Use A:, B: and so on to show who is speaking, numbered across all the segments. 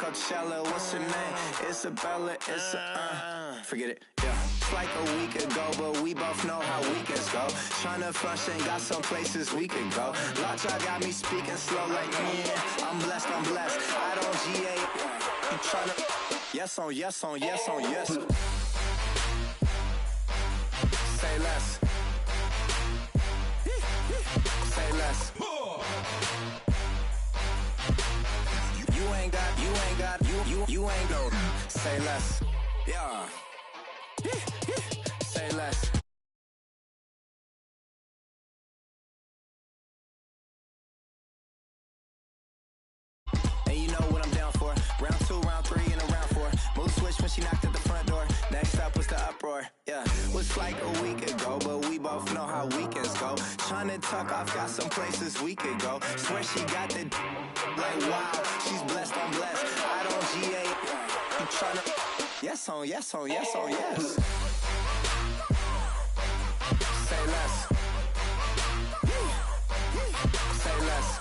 A: Coachella, what's her name? Isabella, forget it, yeah. It's like a week ago, but we both know how weekends go. Tryna function, got some places we could go. Lot y'all got me speaking slow like, yeah, I'm blessed, I don't GA. You tryna, yes on yes on yes on yes. Say less. Say less. You ain't go. Say less. Yeah. Say less. And you know what I'm down for. Round 2, round 3, and a round 4. Mood switch when she knocked at the front door. Next up was the uproar. Yeah, was like a week ago, but we both know how weekends go. Tryna tuck off, got some places we could go. Swear she got the like wow, she's blessed, I'm blessed. I don't GA. You tryna yes on yes on yes on yes. Say less. Say less.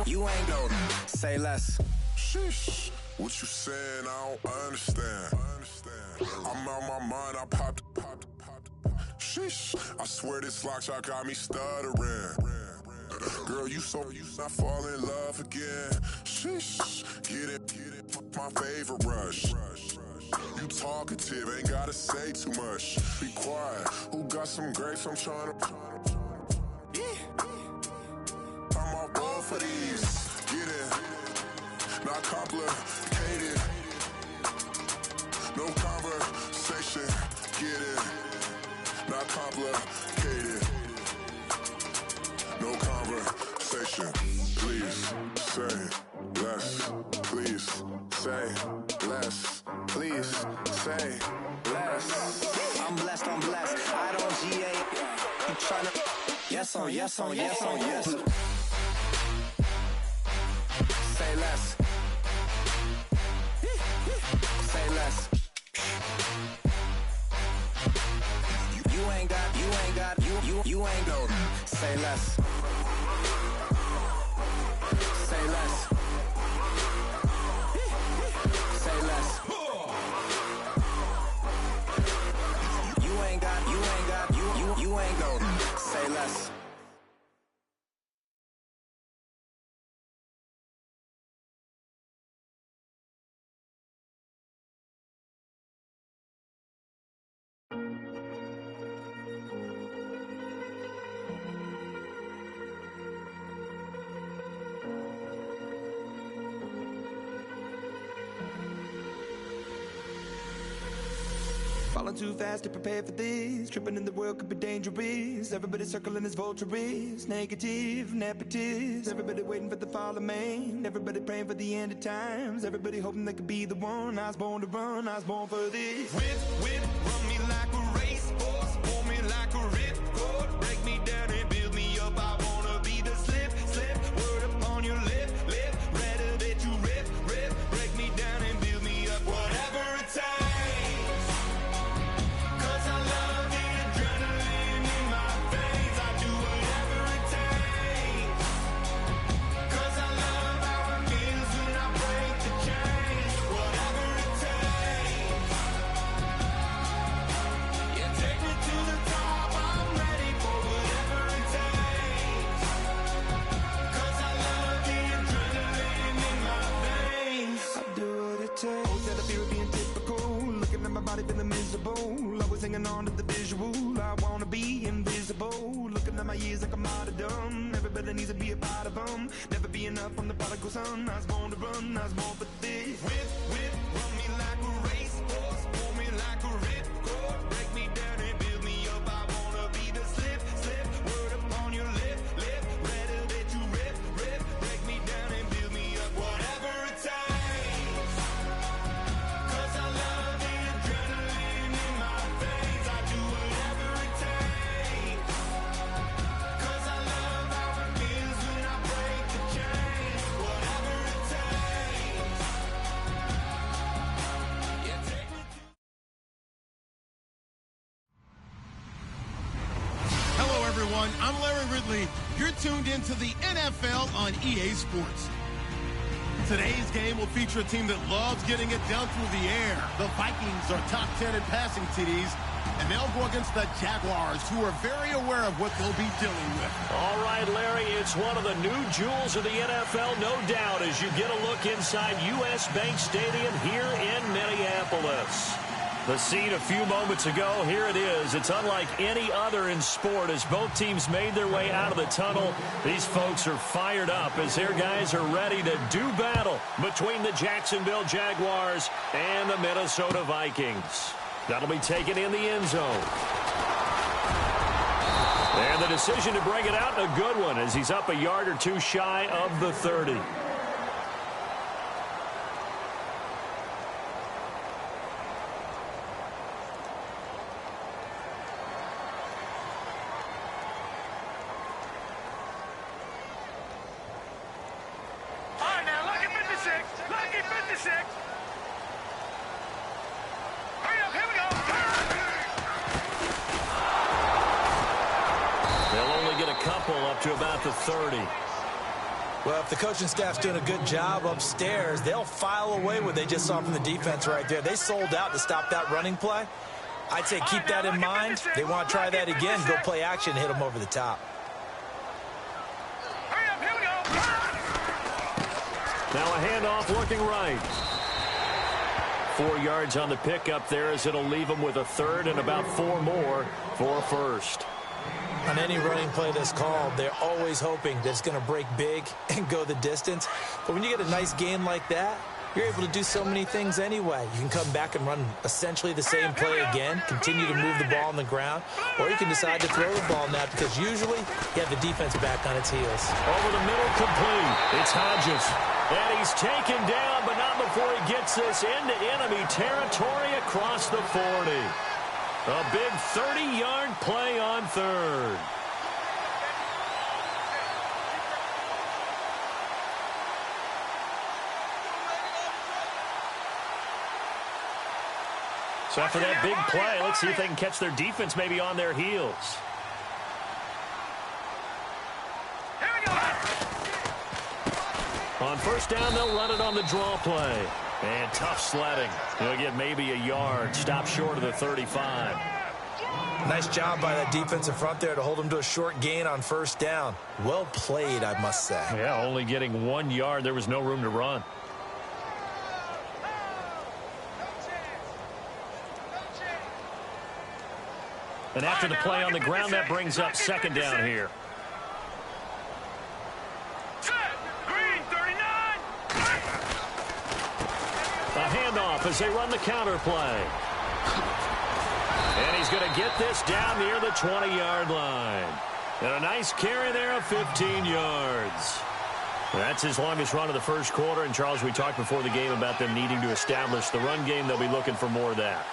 A: You ain't go. Say less.
B: Sheesh. What you saying? I don't understand. I'm out my mind. I popped. Sheesh. I swear this lock y'all got me stuttering. Girl, you not fall in love again. Sheesh. Get it. My favorite rush. You talkative, ain't gotta say too much. Be quiet. Who got some grapes? I'm trying to. I'm all ball for these. Get in. Not complicated. No conversation. Get in. Not complicated. No conversation. Please say less. Please say less. Please say less.
A: I'm blessed, I don't GA. You tryna yes on yes on yes on yes. Say less. Say less. You ain't go. Say less. Say less. Say less. You ain't go. Say less.
C: Falling too fast to prepare for this. Tripping in the world could be dangerous. Everybody circling as vultures. Negative, nepotist. Everybody waiting for the fall of man. Everybody praying for the end of times. Everybody hoping they could be the one. I was born to run, I was born for this. Whip, run me like a racehorse. Pull me like a ripcord. Break me down and build me up. I wanna be the slip. Word upon your lip. Rather that you rip. Break me down and build me up. Whatever it takes. Feeling miserable, always hanging on to the visual. I wanna be invisible. Looking at my years like I'm martyrdom. Everybody needs to be a part of them. Never be enough from the prodigal son. I was born to run, I was born for this. Whip, run me like a racehorse. Pull me like a ripcord. Break me down and build me up. I wanna be the slip. Word upon your lip. Rather that you rip. Break me down and build me up. Whatever it takes. Cause I love the adrenaline in my veins. I do whatever it takes. Cause I love how it feels when I break the chains. Whatever it takes. Yeah, take me to.
D: Hello, everyone. I'm Larry Ridley. You're tuned into the NFL on EA Sports. Today's game will feature a team that loves getting it down through the air. The Vikings are top 10 in passing TDs, and they'll go against the Jaguars, who are very aware of what they'll be dealing with.
E: All right, Larry, it's one of the new jewels of the NFL, no doubt, as you get a look inside U.S. Bank Stadium here in Minneapolis. The scene a few moments ago, here it is. It's unlike any other in sport as both teams made their way out of the tunnel. These folks are fired up as their guys are ready to do battle between the Jacksonville Jaguars and the Minnesota Vikings. That'll be taken in the end zone. And the decision to bring it out, a good one, as he's up a yard or two shy of the 30. Up to about the 30.
F: Well, if the coaching staff's doing a good job upstairs, they'll file away what they just saw from the defense right there. They sold out to stop that running play. I'd say keep that in mind. They want to try that again, go play action, hit them over the top.
E: Now a handoff looking right. 4 yards on the pickup there as it'll leave them with a third and about 4 more for a first.
F: On any running play that's called, they're always hoping that it's going to break big and go the distance. But when you get a nice game like that, you're able to do so many things anyway. You can come back and run essentially the same play again, continue to move the ball on the ground, or you can decide to throw the ball now because usually you have the defense back on its heels.
E: Over the middle, complete. It's Hodges. And he's taken down, but not before he gets this into enemy territory across the 40. A big 30-yard play on third. So after that big play, let's see if they can catch their defense maybe on their heels. On first down, they'll run it on the draw play. And tough sledding. He'll get maybe a yard. Stop short of the 35.
F: Nice job by that defensive front there to hold him to a short gain on first down. Well played, I must say.
E: Yeah, only getting 1 yard. There was no room to run. And after the play on the ground, that brings up second down here. A handoff as they run the counter play. And he's going to get this down near the 20-yard line. And a nice carry there of 15 yards. That's his longest run of the first quarter. And, Charles, we talked before the game about them needing to establish the run game. They'll be looking for more of that.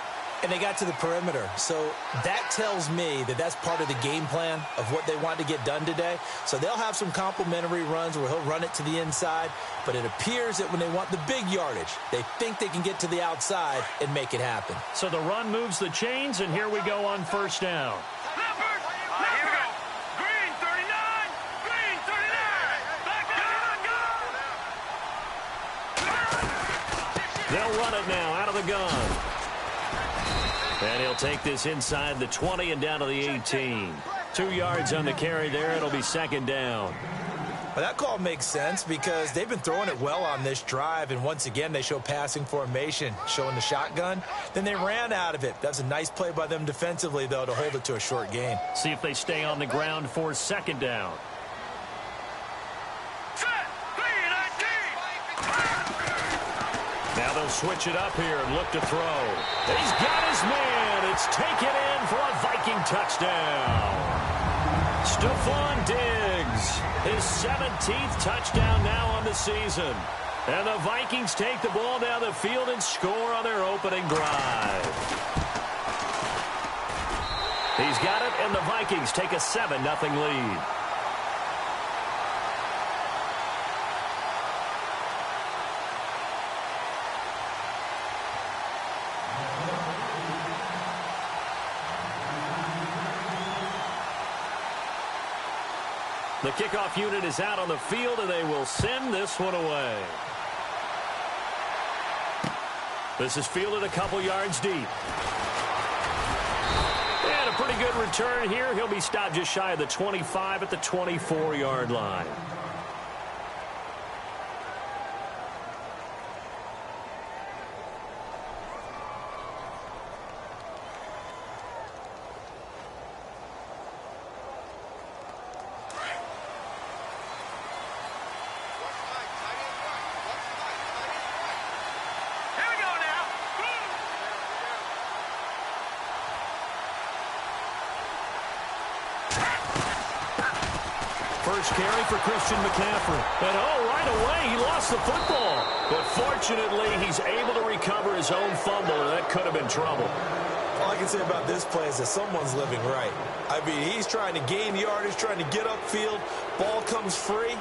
F: And they got to the perimeter. So that tells me that that's part of the game plan of what they want to get done today. So they'll have some complimentary runs where he'll run it to the inside. But it appears that when they want the big yardage, they think they can get to the outside and make it happen.
E: So the run moves the chains, and here we go on first down. They'll run it now out of the gun. And he'll take this inside the 20 and down to the 18. 2 yards on the carry there. It'll be second down.
F: Well, that call makes sense because they've been throwing it well on this drive, and once again they show passing formation, showing the shotgun. Then they ran out of it. That's a nice play by them defensively, though, to hold it to a short gain.
E: See if they stay on the ground for second down. Now they'll switch it up here and look to throw. He's got his man. It's taken in for a Viking touchdown. Stephon Diggs, his 17th touchdown now on the season. And the Vikings take the ball down the field and score on their opening drive. He's got it, and the Vikings take a 7-0 lead. The kickoff unit is out on the field, and they will send this one away. This is fielded a couple yards deep. And a pretty good return here. He'll be stopped just shy of the 25 at the 24-yard line. First carry for Christian McCaffrey. And right away, he lost the football. But fortunately, he's able to recover his own fumble, and that could have been trouble.
F: All I can say about this play is that someone's living right. I mean, he's trying to gain yardage, trying to get upfield. Ball comes free.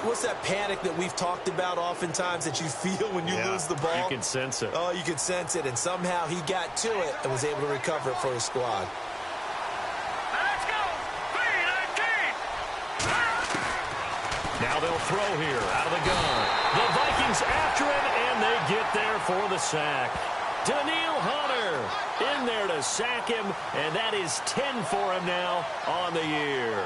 F: What's that panic that we've talked about oftentimes that you feel when you lose the ball?
E: You can sense it.
F: Oh, you can sense it. And somehow he got to it and was able to recover it for his squad.
E: Now they'll throw here out of the gun. The Vikings after him, and they get there for the sack. Daniil Hunter in there to sack him, and that is 10 for him now on the year.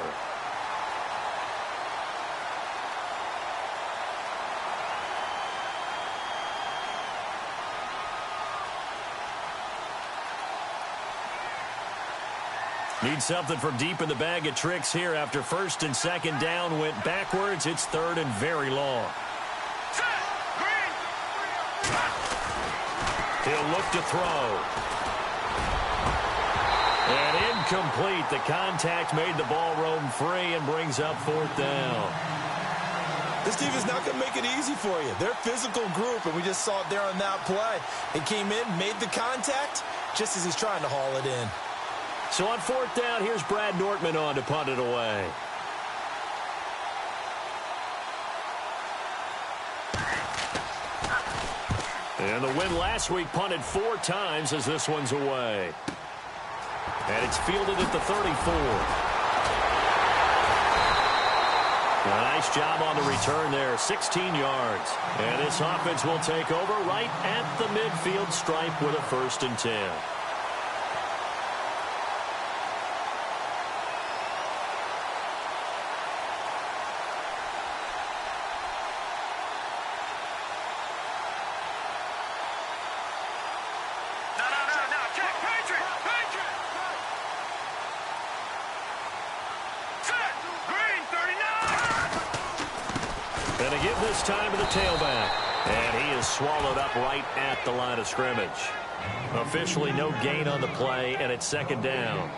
E: Need something from deep in the bag of tricks here after first and second down went backwards. It's third and very long. He'll look to throw. And incomplete. The contact made the ball roam free and brings up fourth down.
F: This team is not going to make it easy for you. They're a physical group, and we just saw it there on that play. They came in, made the contact, just as he's trying to haul it in.
E: So on fourth down, here's Brad Nortman on to punt it away. And the win last week punted 4 times as this one's away. And it's fielded at the 34. A nice job on the return there, 16 yards. And this offense will take over right at the midfield stripe with a 1st and 10. And a give this time to the tailback. And he is swallowed up right at the line of scrimmage. Officially no gain on the play, and it's second down.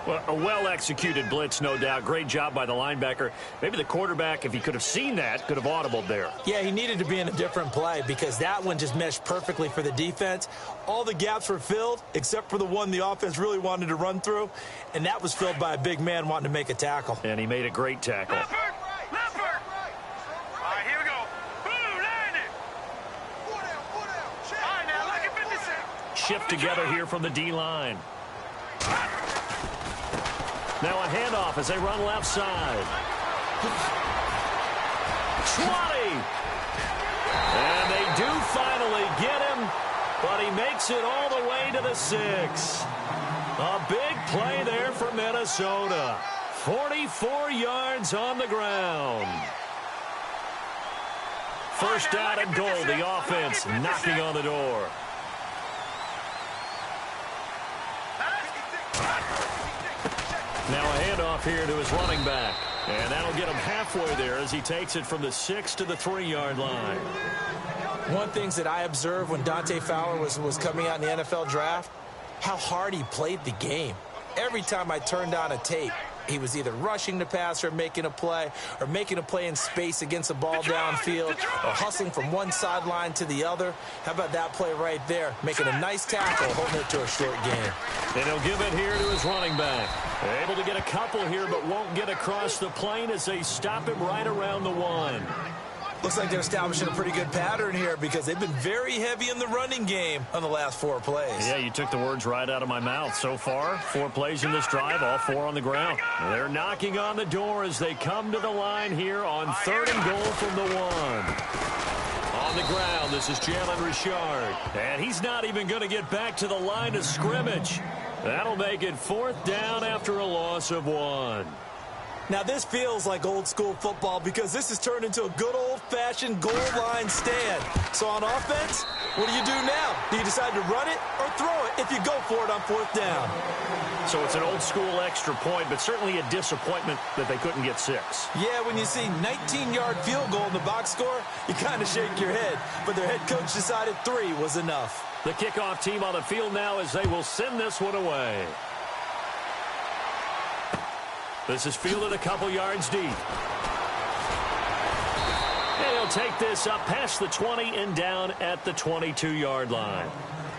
E: Well, a well-executed blitz, no doubt. Great job by the linebacker. Maybe the quarterback, if he could have seen that, could have audibled there.
F: Yeah, he needed to be in a different play because that one just meshed perfectly for the defense. All the gaps were filled except for the one the offense really wanted to run through, and that was filled by a big man wanting to make a tackle.
E: And he made a great tackle. Shift together here from the D-line. Now a handoff as they run left side. 20! And they do finally get him, but he makes it all the way to the 6. A big play there for Minnesota. 44 yards on the ground. First down and goal. The offense knocking on the door. Now a handoff here to his running back. And that'll get him halfway there as he takes it from the 6 to the 3-yard line.
F: One thing that I observed when Dante Fowler was coming out in the NFL draft, how hard he played the game. Every time I turned on a tape, he was either rushing the passer, making a play in space against the ball downfield, or hustling from one sideline to the other. How about that play right there? Making a nice tackle, holding it to a short gain.
E: And he'll give it here to his running back. Able to get a couple here, but won't get across the plane as they stop him right around the 1.
F: Looks like they're establishing a pretty good pattern here because they've been very heavy in the running game on the last 4 plays.
E: Yeah, you took the words right out of my mouth. So far, 4 plays in this drive, all 4 on the ground. They're knocking on the door as they come to the line here on 3rd and goal from the 1. On the ground, this is Jalen Richard. And he's not even going to get back to the line of scrimmage. That'll make it 4th down after a loss of 1.
F: Now, this feels like old-school football because this has turned into a good old-fashioned goal line stand. So on offense, what do you do now? Do you decide to run it or throw it if you go for it on 4th down?
E: So it's an old-school extra point, but certainly a disappointment that they couldn't get 6.
F: Yeah, when you see 19-yard field goal in the box score, you kind of shake your head. But their head coach decided 3 was enough.
E: The kickoff team on the field now as they will send this one away. This is fielded a couple yards deep. And he'll take this up past the 20 and down at the 22-yard line.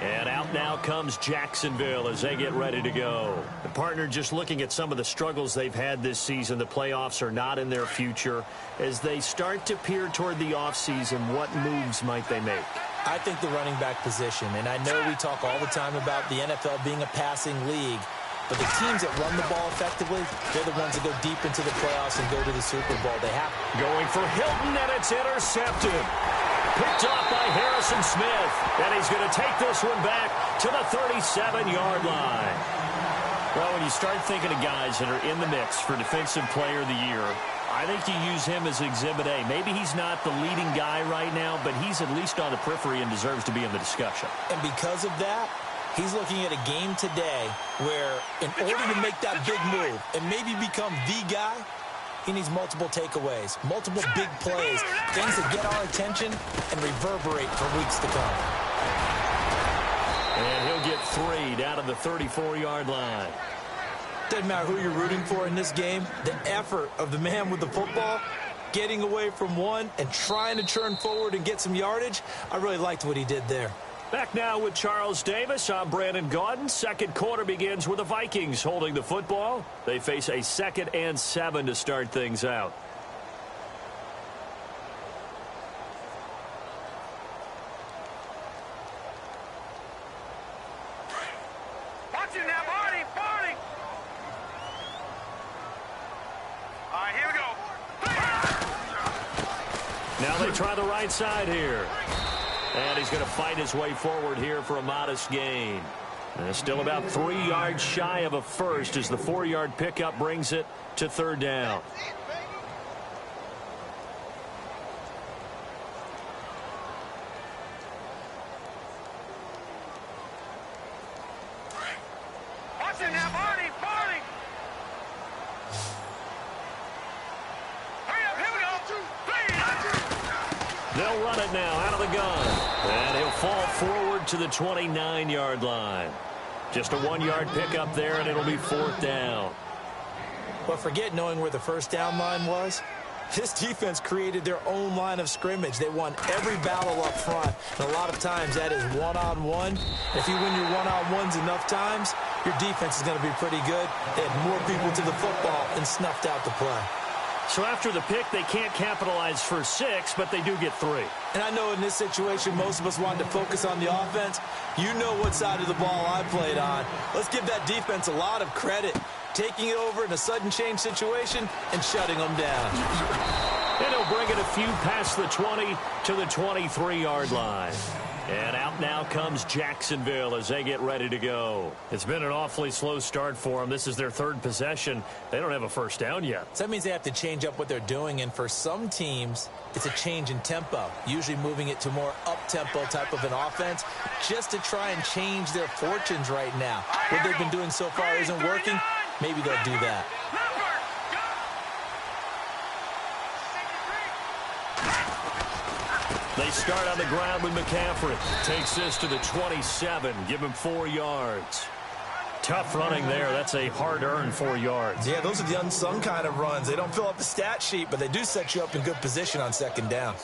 E: And out now comes Jacksonville as they get ready to go. The partner, just looking at some of the struggles they've had this season, the playoffs are not in their future. As they start to peer toward the offseason, what moves might they make?
F: I think the running back position, and I know we talk all the time about the NFL being a passing league, but the teams that run the ball effectively, they're the ones that go deep into the playoffs and go to the Super Bowl. They have
E: going for Hilton, and it's intercepted. Picked off by Harrison Smith, and he's going to take this one back to the 37-yard line. Well, when you start thinking of guys that are in the mix for Defensive Player of the Year, I think you use him as Exhibit A. Maybe he's not the leading guy right now, but he's at least on the periphery and deserves to be in the discussion.
F: And because of that, he's looking at a game today where in order to make that big move and maybe become the guy, he needs multiple takeaways, multiple big plays, things that get our attention and reverberate for weeks to come.
E: And he'll get 3 down to the 34-yard line.
F: Doesn't matter who you're rooting for in this game, the effort of the man with the football, getting away from one and trying to churn forward and get some yardage, I really liked what he did there.
E: Back now with Charles Davis. I'm Brandon Gaudin. Second quarter begins with the Vikings holding the football. They face a 2nd and 7 to start things out.
G: Watch it now, Barney! Barney! All right, here we go.
E: Now they try the right side here. And he's going to fight his way forward here for a modest gain. And still about 3 yards shy of a first as the 4-yard pickup brings it to 3rd down.
G: Watch it now, Barney! Barney! Hurry up, here we go. 3.
E: They'll run it now out of the gun. And he'll fall forward to the 29-yard line. Just a 1-yard pickup there, and it'll be 4th down.
F: But forget knowing where the first down line was. This defense created their own line of scrimmage. They won every battle up front. And a lot of times that is one-on-one. If you win your one-on-ones enough times, your defense is going to be pretty good. They had more people to the football and snuffed out the play.
E: So after the pick, they can't capitalize for 6, but they do get 3.
F: And I know in this situation, most of us wanted to focus on the offense. You know what side of the ball I played on. Let's give that defense a lot of credit, taking it over in a sudden change situation and shutting them down.
E: And he'll bring it a few past the 20 to the 23-yard line. And out now comes Jacksonville as they get ready to go. It's been an awfully slow start for them. This is their 3rd possession. They don't have a first down yet.
F: So that means they have to change up what they're doing, and for some teams, it's a change in tempo, usually moving it to more up-tempo type of an offense just to try and change their fortunes right now. What they've been doing so far isn't working. Maybe they'll do that.
E: They start on the ground with McCaffrey. Takes this to the 27. Give him 4 yards. Tough running there. That's a hard-earned 4 yards.
F: Yeah, those are the unsung kind of runs. They don't fill up the stat sheet, but they do set you up in good position on 2nd down.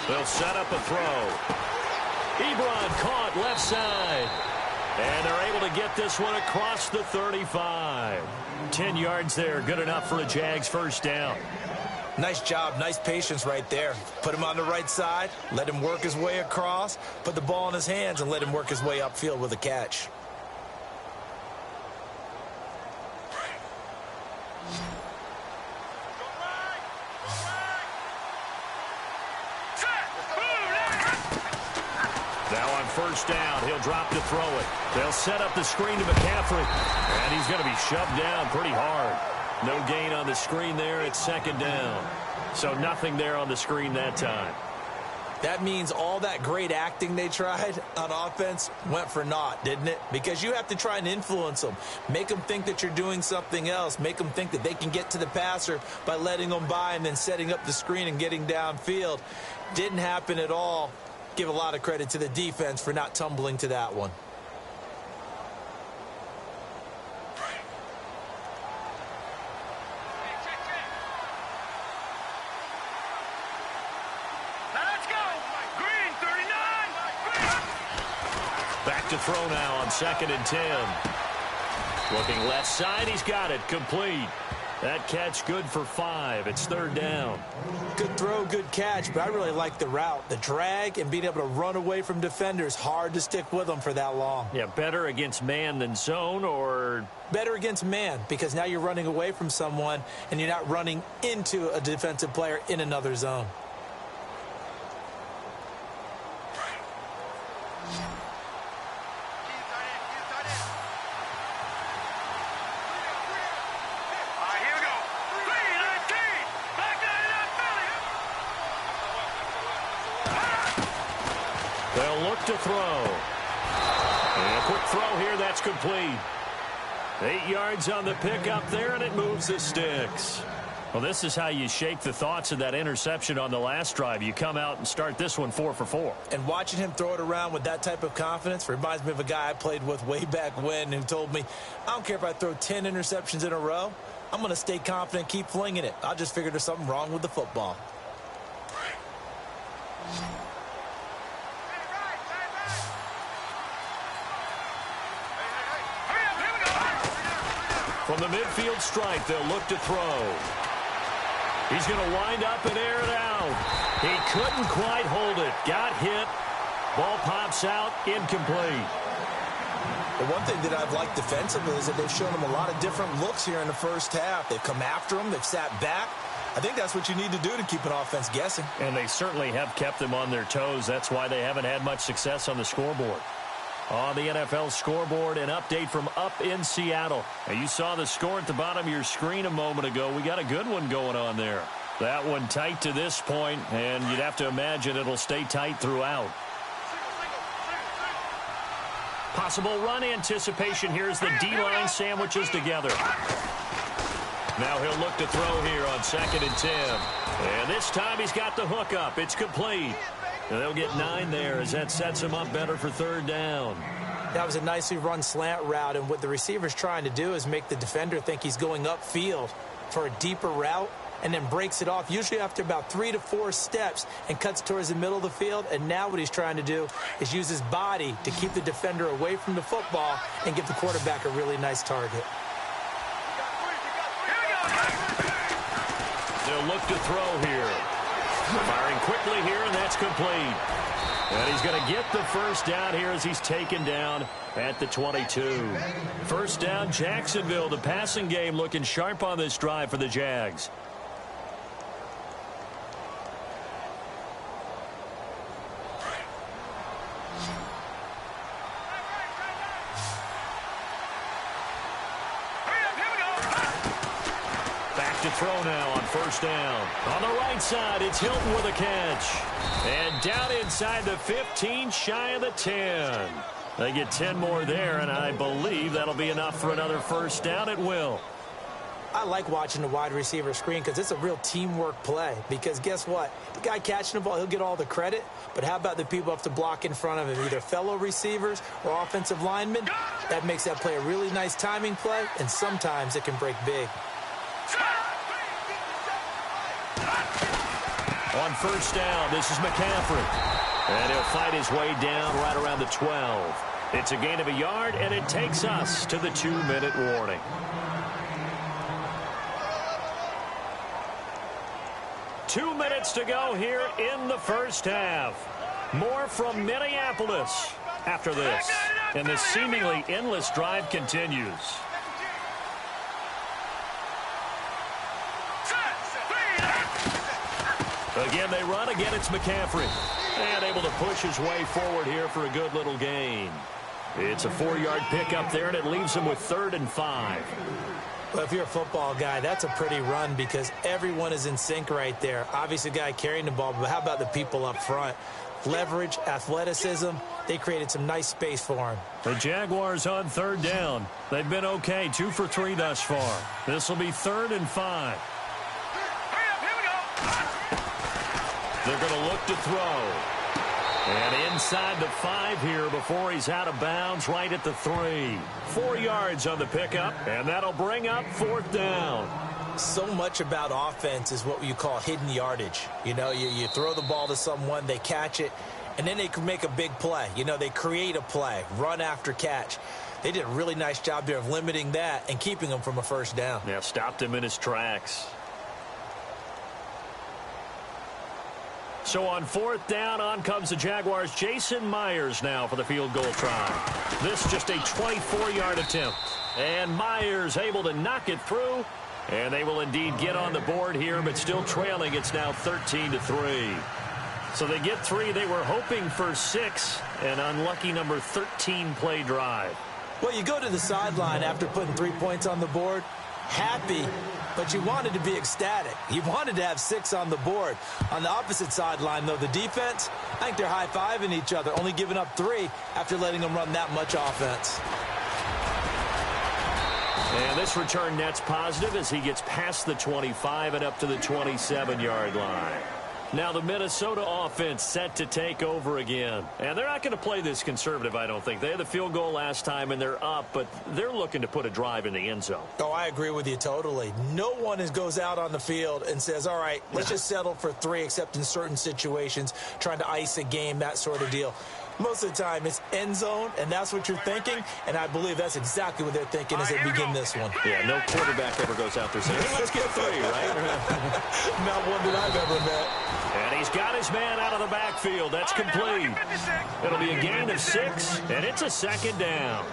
E: They'll set up a throw. Ebron caught left side. And they're able to get this one across the 35. 10 yards there, good enough for a Jags first down.
F: Nice job, nice patience right there. Put him on the right side, let him work his way across, put the ball in his hands, and let him work his way upfield with a catch.
E: Now on first down, he'll drop to throw it. They'll set up the screen to McCaffrey, and he's going to be shoved down pretty hard. No gain on the screen there. It's second down. So nothing there on the screen that time.
F: That means all that great acting they tried on offense went for naught, didn't it? Because you have to try and influence them. Make them think that you're doing something else. Make them think that they can get to the passer by letting them by and then setting up the screen and getting downfield. Didn't happen at all. Give a lot of credit to the defense for not tumbling to that one.
E: Back to throw now on 2nd and 10. Looking left side, he's got it. Complete. That catch good for 5. It's 3rd down.
F: Good throw, good catch, but I really like the route. The drag and being able to run away from defenders. Hard to stick with them for that long.
E: Yeah, better against man than zone, or?
F: Better against man, because now you're running away from someone and you're not running into a defensive player in another zone.
E: To throw. And a quick throw here, that's complete. 8 yards on the pickup there, and it moves the sticks. Well, this is how you shake the thoughts of that interception on the last drive. You come out and start this one 4 for 4.
F: And watching him throw it around with that type of confidence reminds me of a guy I played with way back when who told me, I don't care if I throw 10 interceptions in a row. I'm going to stay confident, keep flinging it. I just figured there's something wrong with the football.
E: From the midfield stripe, they'll look to throw. He's going to wind up and air it out. He couldn't quite hold it. Got hit. Ball pops out. Incomplete.
F: The one thing that I've liked defensively is that they've shown him a lot of different looks here in the first half. They've come after him. They've sat back. I think that's what you need to do to keep an offense guessing.
E: And they certainly have kept them on their toes. That's why they haven't had much success on the scoreboard. On the NFL scoreboard, an update from up in Seattle. Now, you saw the score at the bottom of your screen a moment ago. We got a good one going on there. That one tight to this point, and you'd have to imagine it'll stay tight throughout. Possible run anticipation. Here's the D-line sandwiches together. Now he'll look to throw here on 2nd and 10. And this time he's got the hook up. It's complete. And they'll get 9 there as that sets him up better for 3rd down.
F: That was a nicely run slant route, and what the receiver's trying to do is make the defender think he's going upfield for a deeper route and then breaks it off, usually after about 3 to 4 steps, and cuts towards the middle of the field. And now what he's trying to do is use his body to keep the defender away from the football and give the quarterback a really nice target.
E: They'll look to throw here. Firing quickly here, and that's complete. And he's going to get the first down here as he's taken down at the 22. First down, Jacksonville. The passing game looking sharp on this drive for the Jags. To throw now on first down. On the right side, it's Hilton with a catch. And down inside the 15, shy of the 10. They get 10 more there, and I believe that'll be enough for another first down. It will.
F: I like watching the wide receiver screen because it's a real teamwork play. Because guess what? The guy catching the ball, he'll get all the credit. But how about the people have to block in front of him, either fellow receivers or offensive linemen? That makes that play a really nice timing play, and sometimes it can break big.
E: On first down, this is McCaffrey. And he'll fight his way down right around the 12. It's a gain of a yard, and it takes us to the 2-minute warning. Two minutes to go here in the first half. More from Minneapolis after this. And the seemingly endless drive continues. Again, they run. Again, it's McCaffrey. And able to push his way forward here for a good little gain. It's a 4-yard pickup there, and it leaves him with 3rd and 5.
F: Well, if you're a football guy, that's a pretty run because everyone is in sync right there. Obviously, the guy carrying the ball, but how about the people up front? Leverage, athleticism, they created some nice space for him.
E: The Jaguars on 3rd down. They've been okay, 2 for 3 thus far. This will be 3rd and 5. They're going to look to throw. And inside the 5 here before he's out of bounds right at the 3. 4 yards on the pickup, and that'll bring up 4th down.
F: So much about offense is what you call hidden yardage. You know, you throw the ball to someone, they catch it, and then they can make a big play. You know, they create a play, run after catch. They did a really nice job there of limiting that and keeping him from a first down.
E: Yeah, stopped him in his tracks. So on 4th down, on comes the Jaguars. Jason Myers now for the field goal try. This just a 24-yard attempt. And Myers able to knock it through. And they will indeed get on the board here, but still trailing. It's now 13-3. So they get 3. They were hoping for 6. An unlucky number 13 play drive.
F: Well, you go to the sideline after putting 3 points on the board, happy, but you wanted to be ecstatic. You wanted to have 6 on the board. On the opposite sideline, though, the defense, I think they're high-fiving each other, only giving up 3 after letting them run that much offense.
E: And this return net's positive as he gets past the 25 and up to the 27-yard line. Now the Minnesota offense set to take over again. And they're not going to play this conservative, I don't think. They had the field goal last time, and they're up, but they're looking to put a drive in the end zone.
F: Oh, I agree with you totally. No one goes out on the field and says, all right, let's just settle for 3, except in certain situations, trying to ice a game, that sort of deal. Most of the time, it's end zone, and that's what you're thinking, and I believe that's exactly what they're thinking as they begin this one.
E: Yeah, no quarterback ever goes out there saying, hey, let's get 3, right?
F: Not one that I've ever met.
E: And he's got his man out of the backfield. That's complete. It'll be a gain of 6, and it's a 2nd down.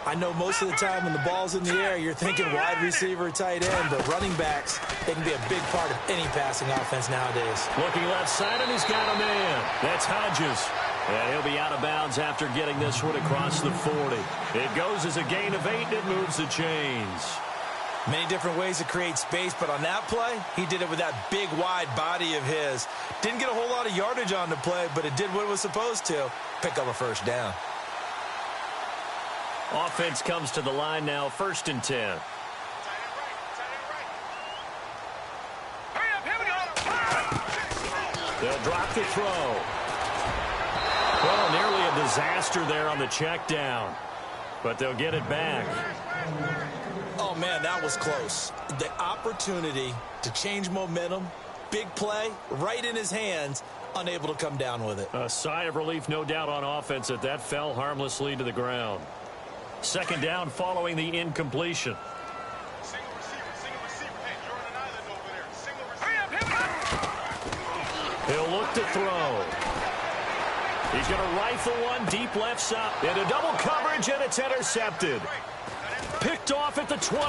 F: I know most of the time when the ball's in the air, you're thinking wide receiver, tight end, but running backs, they can be a big part of any passing offense nowadays.
E: Looking left side, and he's got a man. That's Hodges. And he'll be out of bounds after getting this one across the 40. It goes as a gain of 8, and it moves the chains.
F: Many different ways to create space, but on that play, he did it with that big, wide body of his. Didn't get a whole lot of yardage on the play, but it did what it was supposed to. Pick up a first down.
E: Offense comes to the line now, 1st and 10. They'll drop the throw. Well, nearly a disaster there on the check down, but they'll get it back.
F: Oh, man, that was close. The opportunity to change momentum, big play, right in his hands, unable to come down with it.
E: A sigh of relief, no doubt, on offense that fell harmlessly to the ground. 2nd down following the incompletion. He'll look to throw. He's going to rifle one deep left side. Into double coverage, and it's intercepted. Picked off at the 21.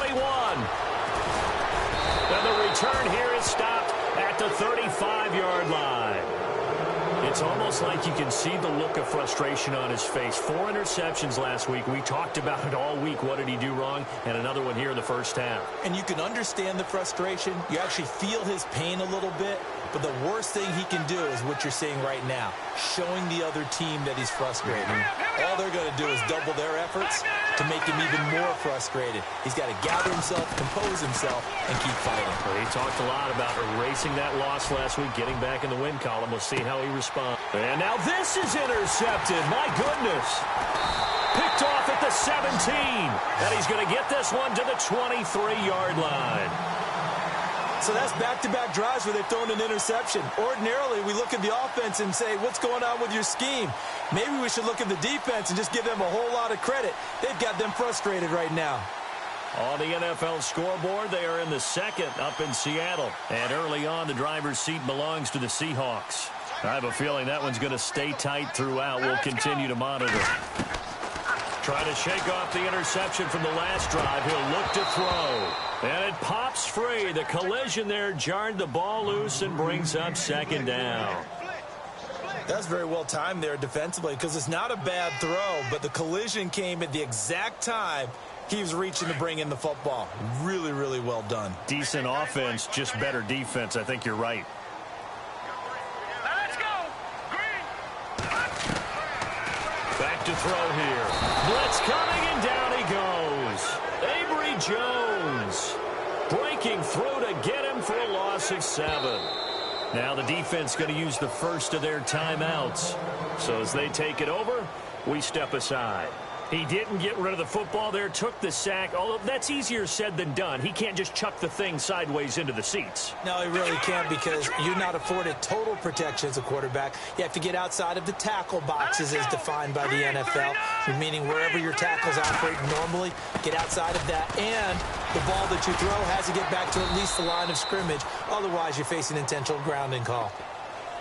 E: And the return here is stopped at the 35-yard line. It's almost like you can see the look of frustration on his face. 4 interceptions last week. We talked about it all week. What did he do wrong? And another one here in the first half.
F: And you can understand the frustration. You actually feel his pain a little bit. But the worst thing he can do is what you're seeing right now, showing the other team that he's frustrated. All they're going to do is double their efforts to make him even more frustrated. He's got to gather himself, compose himself, and keep fighting.
E: Well, he talked a lot about erasing that loss last week, getting back in the win column. We'll see how he responds. And now this is intercepted. My goodness. Picked off at the 17. And he's going to get this one to the 23-yard line.
F: so that's back-to-back drives where they've thrown an interception. Ordinarily, we look at the offense and say, what's going on with your scheme? Maybe we should look at the defense and just give them a whole lot of credit. They've got them frustrated right now.
E: On the NFL scoreboard, they are in the second up in Seattle. And early on, the driver's seat belongs to the Seahawks. I have a feeling that one's going to stay tight throughout. We'll continue to monitor. Trying to shake off the interception from the last drive. He'll look to throw. And it pops free. The collision there jarred the ball loose and brings up second down.
F: That's very well timed there defensively because it's not a bad throw, but the collision came at the exact time he was reaching to bring in the football. Really, really well done.
E: Decent offense, just better defense. I think you're right.
G: Let's go. Green.
E: Back to throw here. Blitz coming, and down he goes. Avery Jones breaking through to get him for a loss of 7. Now the defense going to use the first of their timeouts. So as they take it over, we step aside. He didn't get rid of the football there, took the sack, although that's easier said than done. He can't just chuck the thing sideways into the seats.
F: No, he really can't because you're not afforded total protection as a quarterback. You have to get outside of the tackle boxes as defined by the NFL, meaning wherever your tackles operate normally, get outside of that, and the ball that you throw has to get back to at least the line of scrimmage. Otherwise, you're facing intentional grounding call.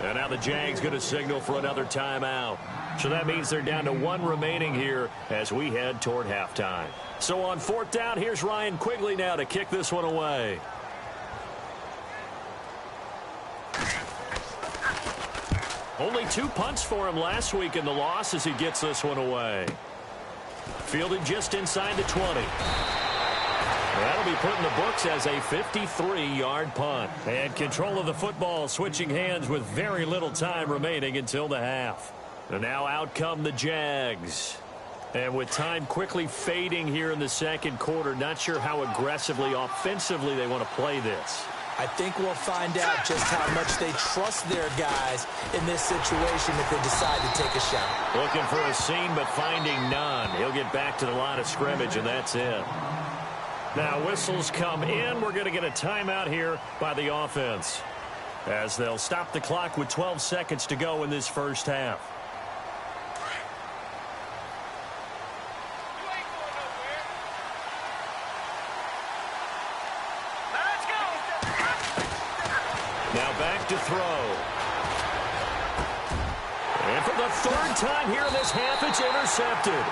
E: And now the Jags going to signal for another timeout. So that means they're down to 1 remaining here as we head toward halftime. So on 4th down, here's Ryan Quigley now to kick this one away. Only 2 punts for him last week in the loss as he gets this one away. Fielded just inside the 20. That'll be put in the books as a 53-yard punt. And control of the football switching hands with very little time remaining until the half. And now out come the Jags. And with time quickly fading here in the second quarter, not sure how aggressively, offensively they want to play this.
F: I think we'll find out just how much they trust their guys in this situation if they decide to take a shot.
E: Looking for a seam, but finding none. He'll get back to the line of scrimmage, and that's it. Now whistles come in. We're going to get a timeout here by the offense as they'll stop the clock with 12 seconds to go in this first half.
G: Let's go.
E: Now back to throw. And for the 3rd time here in this half, it's intercepted.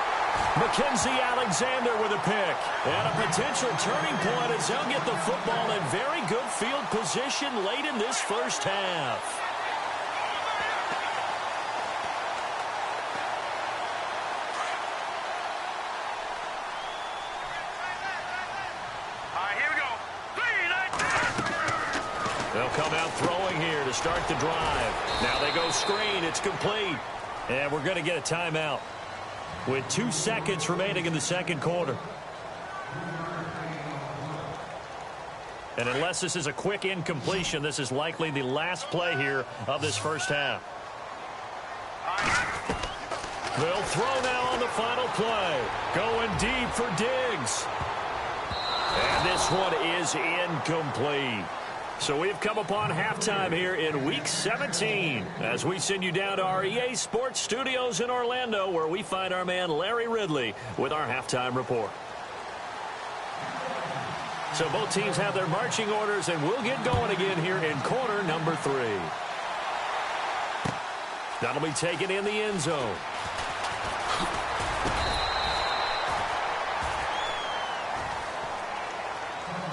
E: Mackenzie Alexander with a pick. And a potential turning point as they'll get the football in very good field position late in this first half.
G: All right, here we go.
E: They'll come out throwing here to start the drive. Now they go screen. It's complete. And we're going to get a timeout with 2 seconds remaining in the second quarter. And unless this is a quick incompletion, this is likely the last play here of this first half. They'll throw now on the final play. Going deep for Diggs. And this one is incomplete. So we've come upon halftime here in Week 17 as we send you down to our EA Sports Studios in Orlando where we find our man Larry Ridley with our halftime report. So both teams have their marching orders, and we'll get going again here in quarter number 3. That'll be taken in the end zone.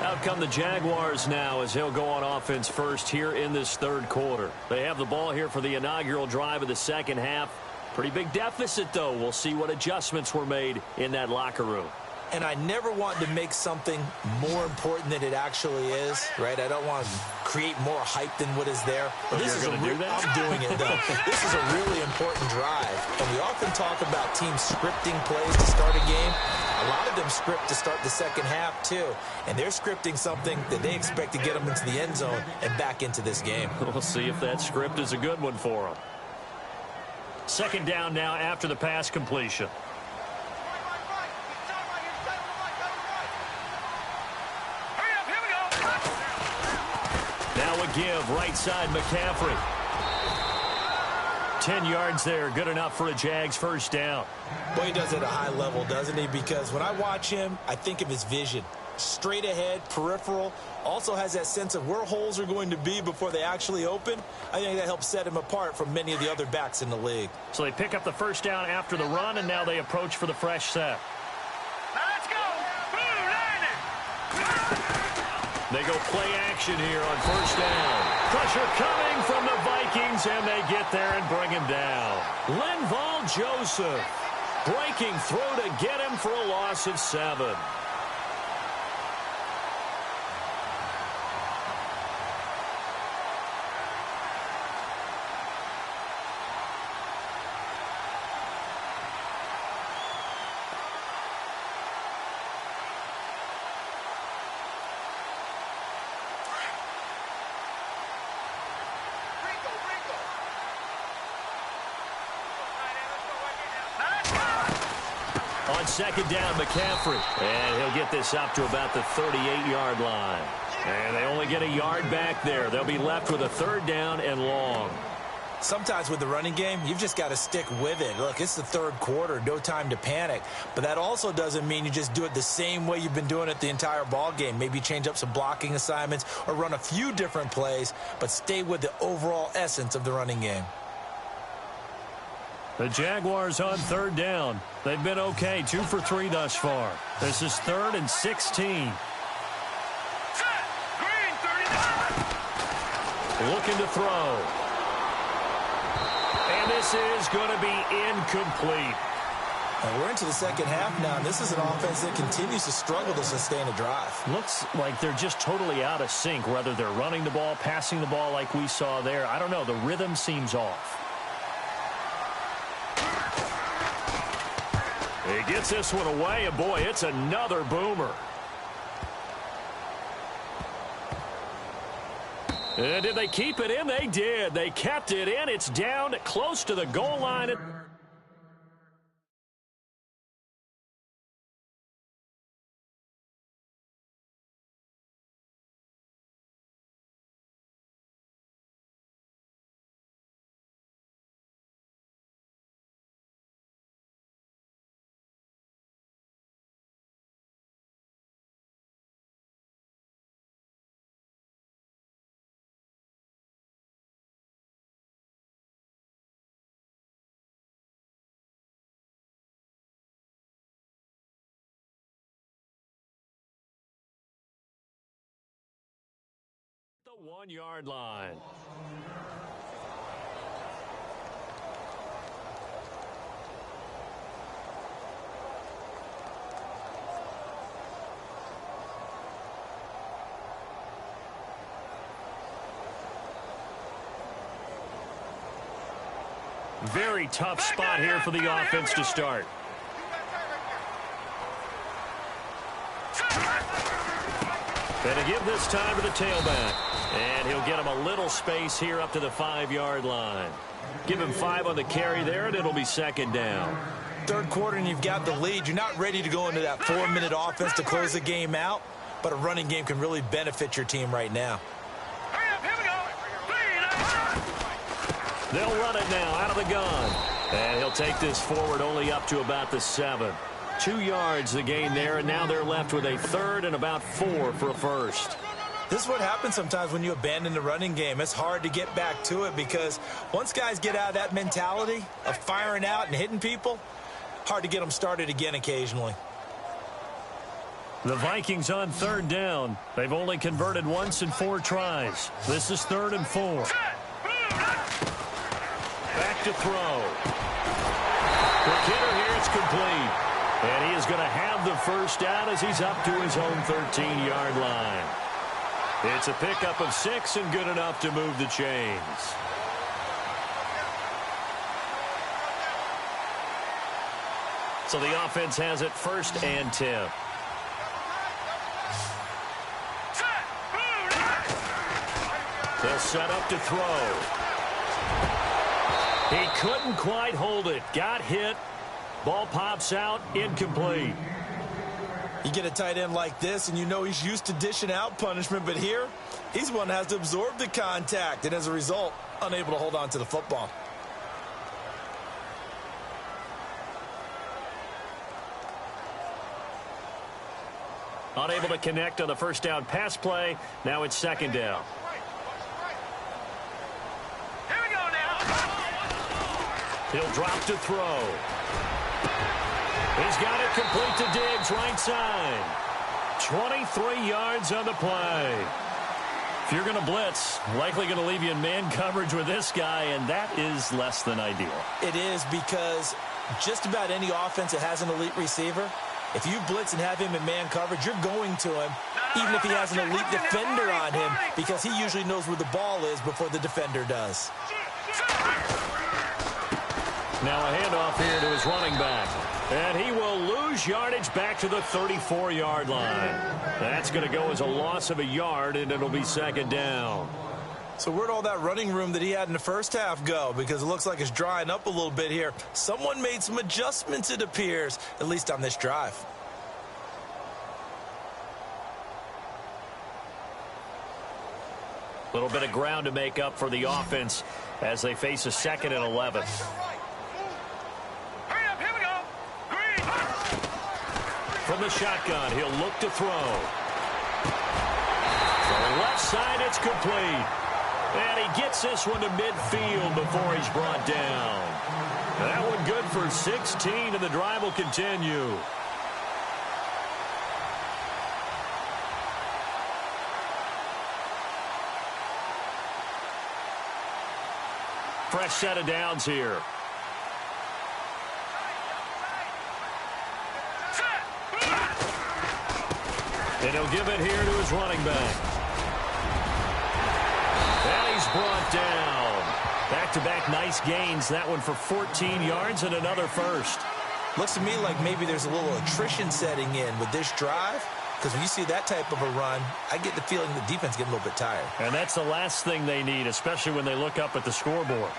E: Out come the Jaguars now as he'll go on offense first here in this third quarter. They have the ball here for the inaugural drive of the second half. Pretty big deficit, though. We'll see what adjustments were made in that locker room.
F: And I never want to make something more important than it actually is, right? I don't want to create more hype than what is there.
E: But this is going to do that?
F: I'm doing it, though. This is a really important drive. And we often talk about teams scripting plays to start a game. A lot of them script to start the second half, too. And they're scripting something that they expect to get them into the end zone and back into this game.
E: We'll see if that script is a good one for them. Second down now after the pass completion. Now a give, right side McCaffrey. 10 yards there, good enough for a Jags first down.
F: Boy, he does it at a high level, doesn't he? Because when I watch him, I think of his vision. Straight ahead, peripheral, also has that sense of where holes are going to be before they actually open. I think that helps set him apart from many of the other backs in the league.
E: So they pick up the first down after the run, and now they approach for the fresh set.
G: Let's go!
E: They go play action here on first down. Pressure coming from the Vikings, and they get there and bring him down. Linval Joseph breaking through to get him for a loss of 7. On second down, McCaffrey. And he'll get this up to about the 38-yard line. And they only get a yard back there. They'll be left with a third down and long.
F: Sometimes with the running game, you've just got to stick with it. Look, it's the third quarter, no time to panic. But that also doesn't mean you just do it the same way you've been doing it the entire ball game. Maybe change up some blocking assignments or run a few different plays, but stay with the overall essence of the running game.
E: The Jaguars on third down. They've been okay, 2 for 3 thus far. This is 3rd and 16.
G: Green, 39.
E: Looking to throw. And this is going to be incomplete.
F: And we're into the second half now, and this is an offense that continues to struggle to sustain a drive.
E: Looks like they're just totally out of sync, whether they're running the ball, passing the ball like we saw there. I don't know. The rhythm seems off. He gets this one away, and boy, it's another boomer. And did they keep it in? They did. They kept it in. It's down close to the goal line. The 1-yard line. Very tough spot here for the offense to start. And to give this time to the tailback. And he'll get him a little space here up to the 5-yard line. Give him 5 on the carry there, and it'll be second down.
F: Third quarter, and you've got the lead. You're not ready to go into that 4-minute offense to close the game out, but a running game can really benefit your team right now.
G: Hurry up, here we go.
E: They'll run it now out of the gun. And he'll take this forward only up to about the 7. 2 yards the gain there, and now they're left with a third and about 4 for a first.
F: This is what happens sometimes when you abandon the running game. It's hard to get back to it because once guys get out of that mentality of firing out and hitting people, hard to get them started again occasionally.
E: The Vikings on third down. They've only converted once in 4 tries. This is 3rd and 4. Back to throw. The hitter here is complete. And he is going to have the first down as he's up to his own 13-yard line. It's a pickup of 6 and good enough to move the chains. So the offense has it 1st and 10. They'll set up to throw. He couldn't quite hold it. Got hit. Ball pops out, incomplete.
F: You get a tight end like this, and you know he's used to dishing out punishment, but here, he's one that has to absorb the contact, and as a result, unable to hold on to the football.
E: Unable to connect on the first down pass play. Now it's second down.
G: Here we go now.
E: He'll drop to throw. He's got it complete to Diggs, right side. 23 yards on the play. If you're going to blitz, likely going to leave you in man coverage with this guy, and that is less than ideal.
F: It is, because just about any offense that has an elite receiver, if you blitz and have him in man coverage, you're going to him, even if he has an elite defender on him, because he usually knows where the ball is before the defender does.
E: Now a handoff here to his running back. And he will lose yardage back to the 34-yard line. That's going to go as a loss of a yard, and it'll be second down.
F: So where'd all that running room that he had in the first half go? Because it looks like it's drying up a little bit here. Someone made some adjustments, it appears, at least on this drive.
E: A little bit of ground to make up for the offense as they face a 2nd and 11.
G: Hurry up, here we go. Green.
E: From the shotgun, he'll look to throw. From the left side, it's complete. And he gets this one to midfield before he's brought down. That one good for 16, and the drive will continue. Fresh set of downs here. And he'll give it here to his running back. And he's brought down. Back-to-back nice gains. That one for 14 yards and another first.
F: Looks to me like maybe there's a little attrition setting in with this drive, because when you see that type of a run, I get the feeling the defense getting a little bit tired.
E: And that's the last thing they need, especially when they look up at the scoreboard.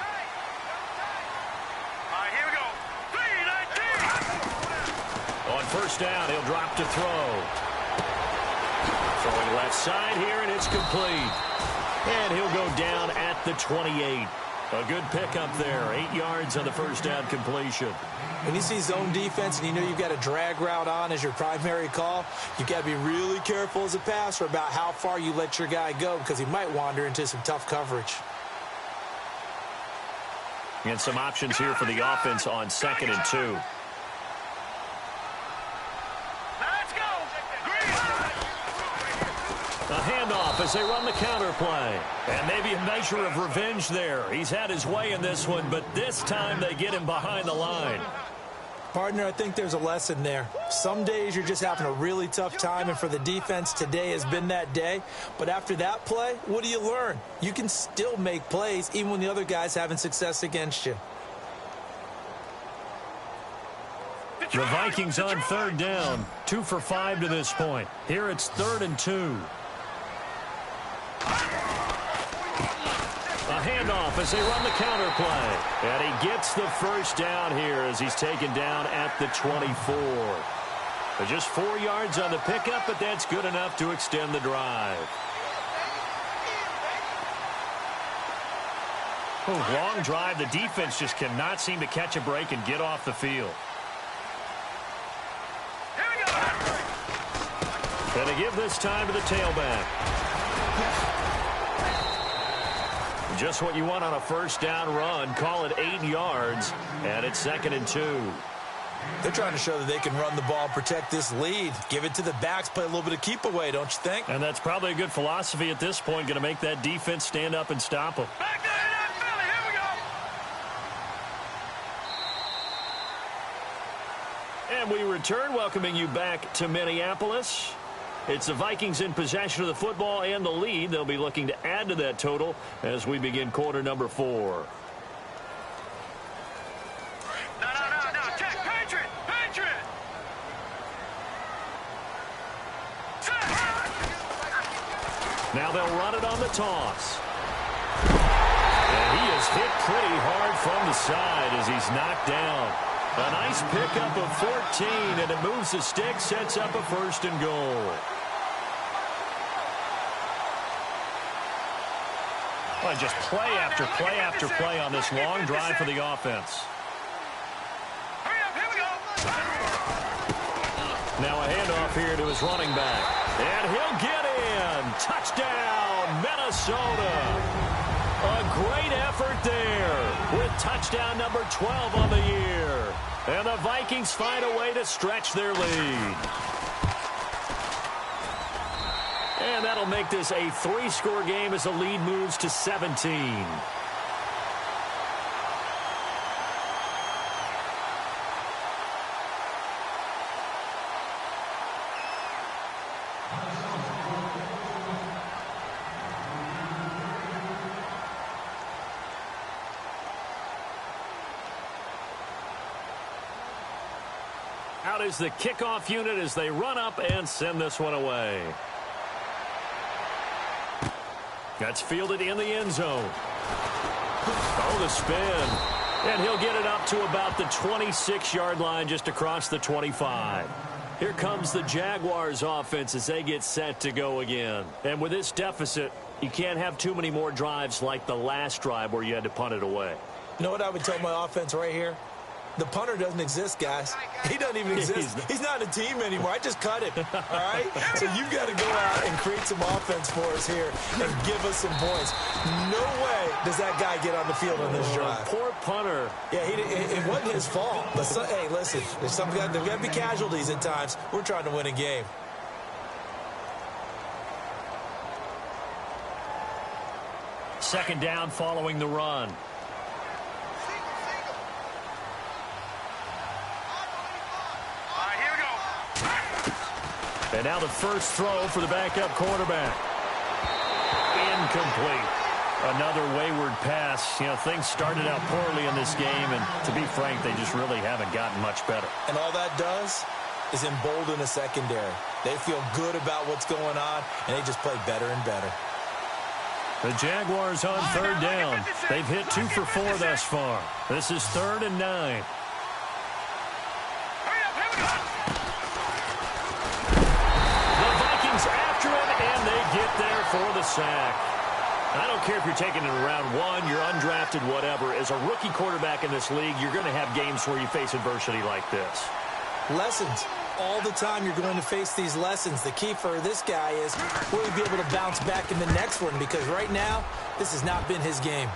E: First down, he'll drop to throw. Throwing left side here, and it's complete. And he'll go down at the 28. A good pickup there. 8 yards on the first down completion.
F: When you see zone defense and you know you've got a drag route on as your primary call, you've got to be really careful as a passer about how far you let your guy go, because he might wander into some tough coverage.
E: And some options here for the offense on 2nd and 2. A handoff as they run the counter play. And maybe a measure of revenge there. He's had his way in this one, but this time they get him behind the line.
F: Partner, I think there's a lesson there. Some days you're just having a really tough time, and for the defense, today has been that day. But after that play, what do you learn? You can still make plays even when the other guy's having success against you.
E: The Vikings on 3rd down. 2 for 5 to this point. Here it's 3rd and 2. A handoff as they run the counter play. And he gets the first down here as he's taken down at the 24. But just 4 yards on the pickup, but that's good enough to extend the drive. Oh, long drive. The defense just cannot seem to catch a break and get off the field. And they give this time to the tailback. Just what you want on a first down run. Call it 8 yards, and it's 2nd and 2.
F: They're trying to show that they can run the ball, protect this lead. Give it to the backs, play a little bit of keep away, don't you think?
E: And that's probably a good philosophy at this point, going to make that defense stand up and stop them.
G: Back there in that Philly, here we go.
E: And we return, welcoming you back to Minneapolis. It's the Vikings in possession of the football and the lead. They'll be looking to add to that total as we begin quarter number 4.
G: No. Check. Patriot.
E: Now they'll run it on the toss. And he is hit pretty hard from the side as he's knocked down. A nice pickup of 14, and it moves the stick, sets up a 1st and goal. Well, just play after play after play on this long drive for the offense. Now a handoff here to his running back. And he'll get in. Touchdown, Minnesota. A great effort there with touchdown number 12 on the year. And the Vikings find a way to stretch their lead. And that'll make this a 3-score game as the lead moves to 17. Out is the kickoff unit as they run up and send this one away. That's fielded in the end zone. Oh, the spin. And he'll get it up to about the 26-yard line just across the 25. Here comes the Jaguars offense as they get set to go again. And with this deficit, you can't have too many more drives like the last drive where you had to punt it away.
F: You know what I would tell my offense right here? The punter doesn't exist, guys. He doesn't even exist. He's not a team anymore. I just cut him, all right? So you've got to go out and create some offense for us here and give us some points. No way does that guy get on the field on this drive.
E: Poor punter.
F: Yeah, it wasn't his fault. But hey, listen, there's got to be casualties at times. We're trying to win a game.
E: Second down following the run. And now the first throw for the backup quarterback. Incomplete. Another wayward pass. You know, things started out poorly in this game, and to be frank, they just really haven't gotten much better.
F: And all that does is embolden a secondary. They feel good about what's going on, and they just play better and better.
E: The Jaguars on third down. They've hit 2 for 4 thus far. This is 3rd and 9. After him, and they get there for the sack. I don't care if you're taking it in round 1, you're undrafted, whatever. As a rookie quarterback in this league, you're going to have games where you face adversity like this.
F: Lessons. All the time you're going to face these lessons. The key for this guy is will he be able to bounce back in the next one, because right now, this has not been his game.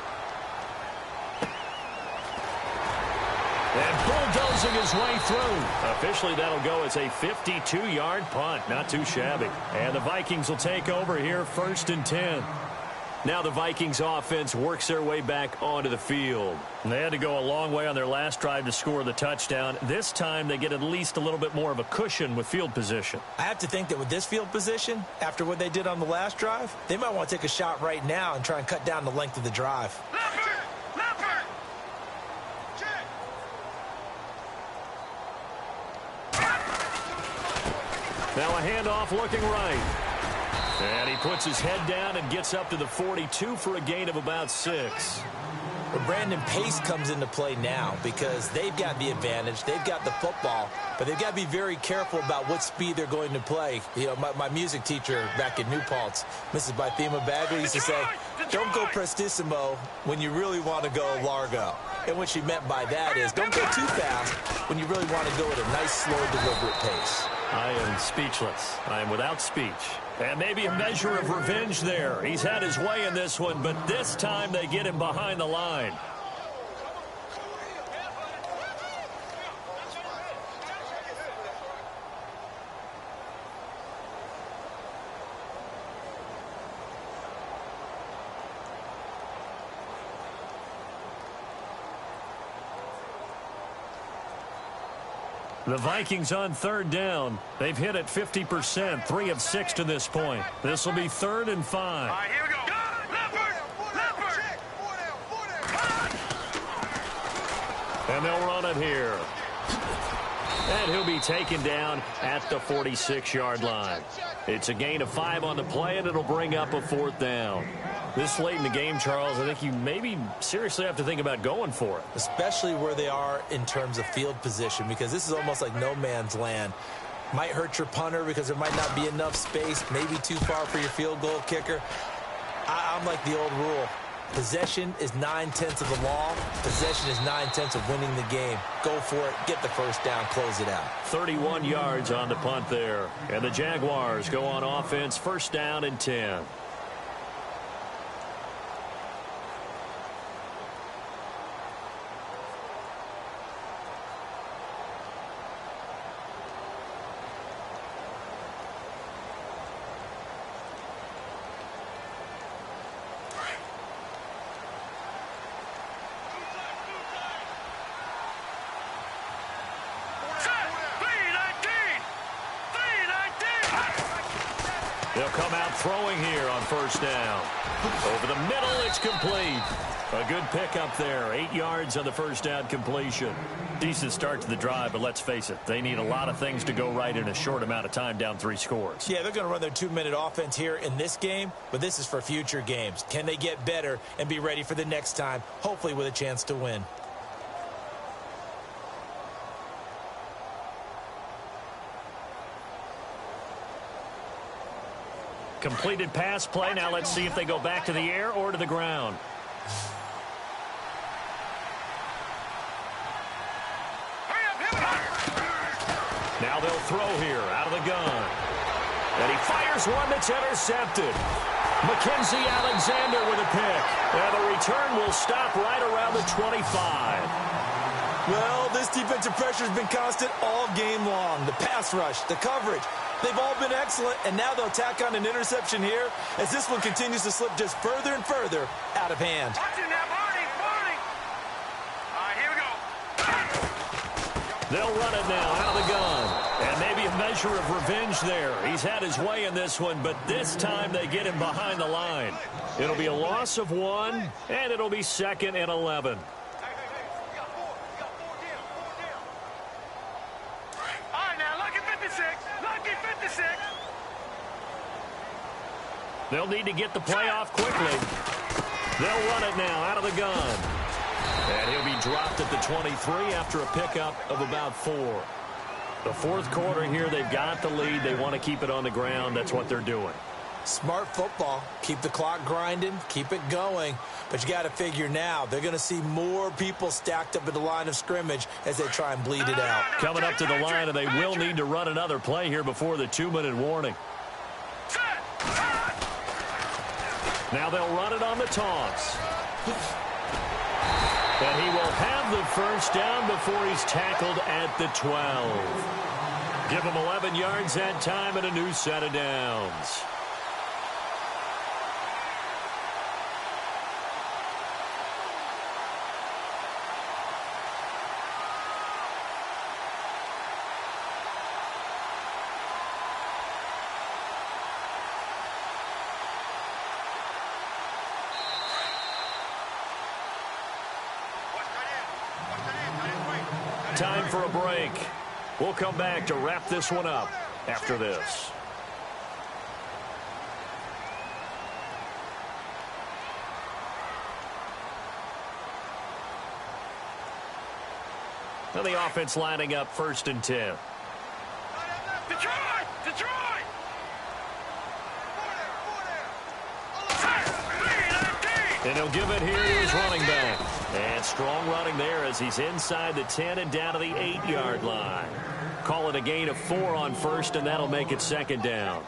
E: And bulldozing his way through. Officially, that'll go as a 52-yard punt. Not too shabby. And the Vikings will take over here, 1st and 10. Now the Vikings offense works their way back onto the field. And they had to go a long way on their last drive to score the touchdown. This time, they get at least a little bit more of a cushion with field position.
F: I have to think that with this field position, after what they did on the last drive, they might want to take a shot right now and try and cut down the length of the drive.
E: Now a handoff looking right. And he puts his head down and gets up to the 42 for a gain of about 6.
F: But Brandon, pace comes into play now because they've got the advantage. They've got the football, but they've got to be very careful about what speed they're going to play. You know, my music teacher back in New Paltz, Mrs. Bythema Bagley, used to say, don't go prestissimo when you really want to go largo. And what she meant by that is don't go too fast when you really want to go at a nice, slow, deliberate pace.
E: I am speechless. I am without speech. And maybe a measure of revenge there. He's had his way in this one, but this time they get him behind the line. The Vikings on third down. They've hit it 50%, 3 of 6 to this point. This will be 3rd and 5.
G: All right, here we go.
E: And they'll run it here. And he'll be taken down at the 46-yard line. It's a gain of 5 on the play, and it'll bring up a 4th down. This late in the game, Charles, I think you maybe seriously have to think about going for it.
F: Especially where they are in terms of field position, because this is almost like no man's land. Might hurt your punter because there might not be enough space, maybe too far for your field goal kicker. I'm like the old rule. Possession is 9/10 of the law. Possession is 9/10 of winning the game. Go for it. Get the first down. Close it out.
E: 31 yards on the punt there. And the Jaguars go on offense. First down and 10. They'll come out throwing here on first down. Over the middle, it's complete. A good pickup there. 8 yards on the first down completion. Decent start to the drive, but let's face it, they need a lot of things to go right in a short amount of time, down 3 scores.
F: Yeah, they're going to run their 2-minute offense here in this game, but this is for future games. Can they get better and be ready for the next time, hopefully with a chance to win?
E: Completed pass play. Now let's see if they go back to the air or to the ground. Now they'll throw here out of the gun. And he fires one that's intercepted. Mackenzie Alexander with a pick. And the return will stop right around the 25.
F: Well, this defensive pressure has been constant all game long. The pass rush, the coverage, they've all been excellent, and now they'll tack on an interception here as this one continues to slip just further and further out of hand.
G: Watch it now, Barney. All right, here we go.
E: They'll run it now out of the gun. And maybe a measure of revenge there. He's had his way in this one, but this time they get him behind the line. It'll be a loss of 1, and it'll be 2nd and 11. They'll need to get the play off quickly. They'll run it now out of the gun. And he'll be dropped at the 23 after a pickup of about 4. The 4th quarter here, they've got the lead. They want to keep it on the ground. That's what they're doing.
F: Smart football. Keep the clock grinding. Keep it going. But you got to figure now, they're going to see more people stacked up at the line of scrimmage as they try and bleed it out.
E: Coming up to the line, and they will need to run another play here before the 2-minute warning. Now they'll run it on the toss. And he will have the first down before he's tackled at the 12. Give him 11 yards that time and a new set of downs. Time for a break. We'll come back to wrap this one up after this. Now the offense lining up 1st and 10.
G: Detroit!
E: And he'll give it here to his running back. And strong running there as he's inside the 10 and down to the 8-yard line. Call it a gain of 4 on first, and that'll make it 2nd down.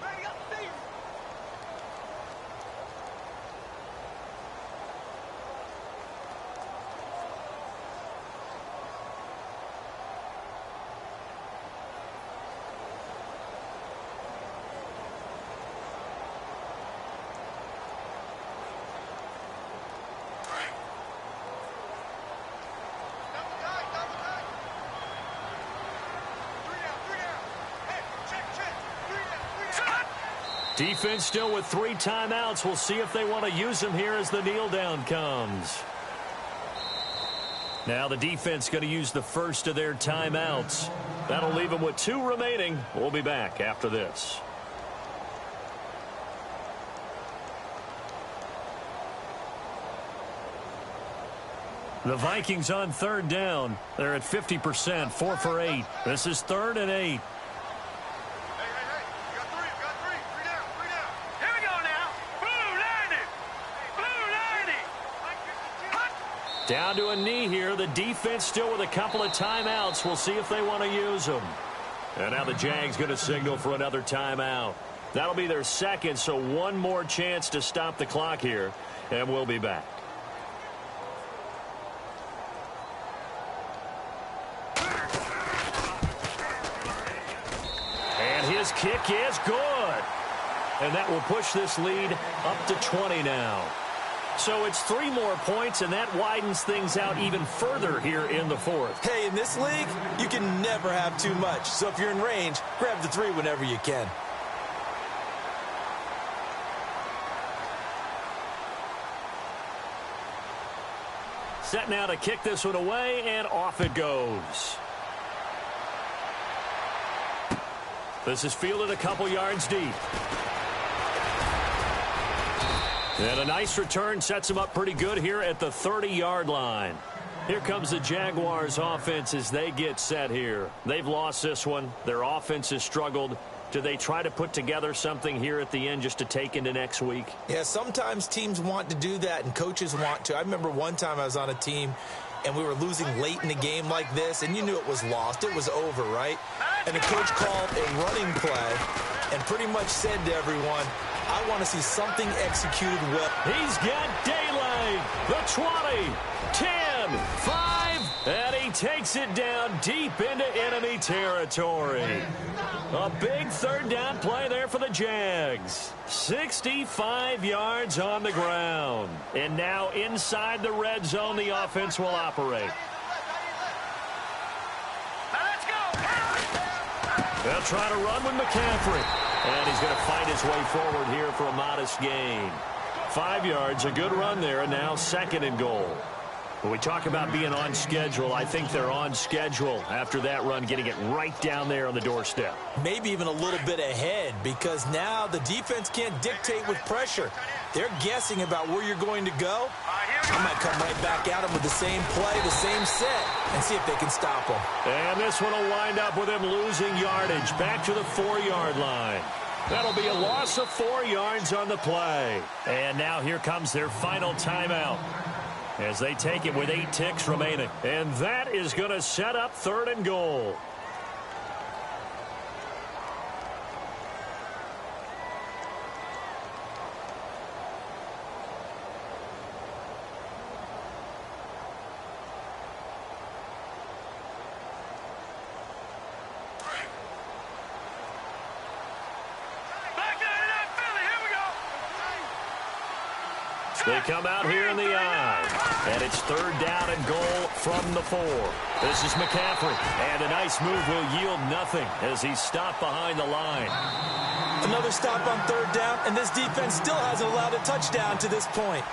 E: Defense still with 3 timeouts. We'll see if they want to use them here as the kneel down comes. Now the defense going to use the first of their timeouts. That'll leave them with 2 remaining. We'll be back after this. The Vikings on third down. They're at 50%, 4 for 8. This is 3rd and 8.
G: Hey, you got three down. Here we go now. Blue 90. Hut.
E: Down to a knee here. The defense still with a couple of timeouts. We'll see if they want to use them. And now the Jags going to signal for another timeout. That'll be their second, so one more chance to stop the clock here, and we'll be back. And his kick is good. And that will push this lead up to 20 now. So it's 3 more points, and that widens things out even further here in the 4th.
F: Hey, in this league, you can never have too much. So if you're in range, grab the 3 whenever you can.
E: Set now to kick this one away, and off it goes. This is fielded a couple yards deep. And a nice return sets him up pretty good here at the 30-yard line. Here comes the Jaguars offense as they get set here. They've lost this one. Their offense has struggled. Do they try to put together something here at the end just to take into next week?
F: Yeah, sometimes teams want to do that and coaches want to. I remember one time I was on a team and we were losing late in a game like this, and you knew it was lost. It was over, right? And the coach called a running play and pretty much said to everyone, I want to see something executed well.
E: He's got daylight. The 20, 10, 5, and he takes it down deep into enemy territory. A big 3rd down play there for the Jags. 65 yards on the ground. And now inside the red zone, the offense will operate.
G: Let's go.
E: They'll try to run with McCaffrey. And he's going to fight his way forward here for a modest gain. 5 yards, a good run there, and now 2nd and goal. When we talk about being on schedule, I think they're on schedule after that run, getting it right down there on the doorstep.
F: Maybe even a little bit ahead, because now the defense can't dictate with pressure. They're guessing about where you're going to go. I might come right back at them with the same play, the same set, and see if they can stop them.
E: And this one will wind up with him losing yardage back to the 4-yard line. That'll be a loss of 4 yards on the play. And now here comes their final timeout as they take it with 8 ticks remaining. And that is going to set up 3rd and goal. They come out here in the eye, and it's 3rd down and goal from the 4. This is McCaffrey, and a nice move will yield nothing as he's stopped behind the line.
F: Another stop on 3rd down, and this defense still hasn't allowed a touchdown to this point.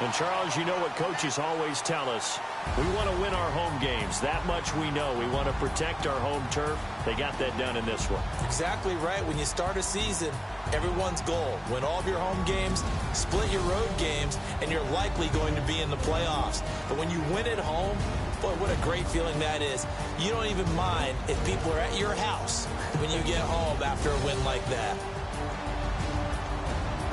E: And, Charles, you know what coaches always tell us. We want to win our home games. That much we know. We want to protect our home turf. They got that done in this one.
F: Exactly right. When you start a season, everyone's goal, win all of your home games, split your road games, and you're likely going to be in the playoffs. But when you win at home, boy, what a great feeling that is. You don't even mind if people are at your house when you get home after a win like that.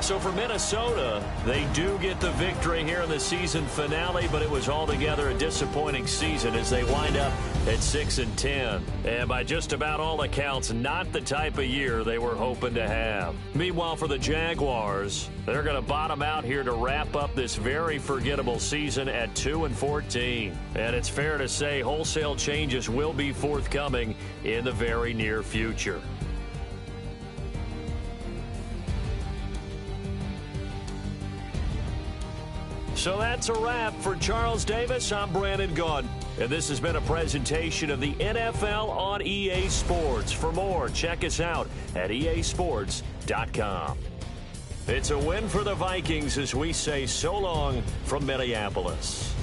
E: So for Minnesota, they do get the victory here in the season finale, but it was altogether a disappointing season as they wind up at 6-10. And by just about all accounts, not the type of year they were hoping to have. Meanwhile, for the Jaguars, they're going to bottom out here to wrap up this very forgettable season at 2-14. And it's fair to say wholesale changes will be forthcoming in the very near future. So that's a wrap. For Charles Davis, I'm Brandon Gaudin. And this has been a presentation of the NFL on EA Sports. For more, check us out at easports.com. It's a win for the Vikings as we say so long from Minneapolis.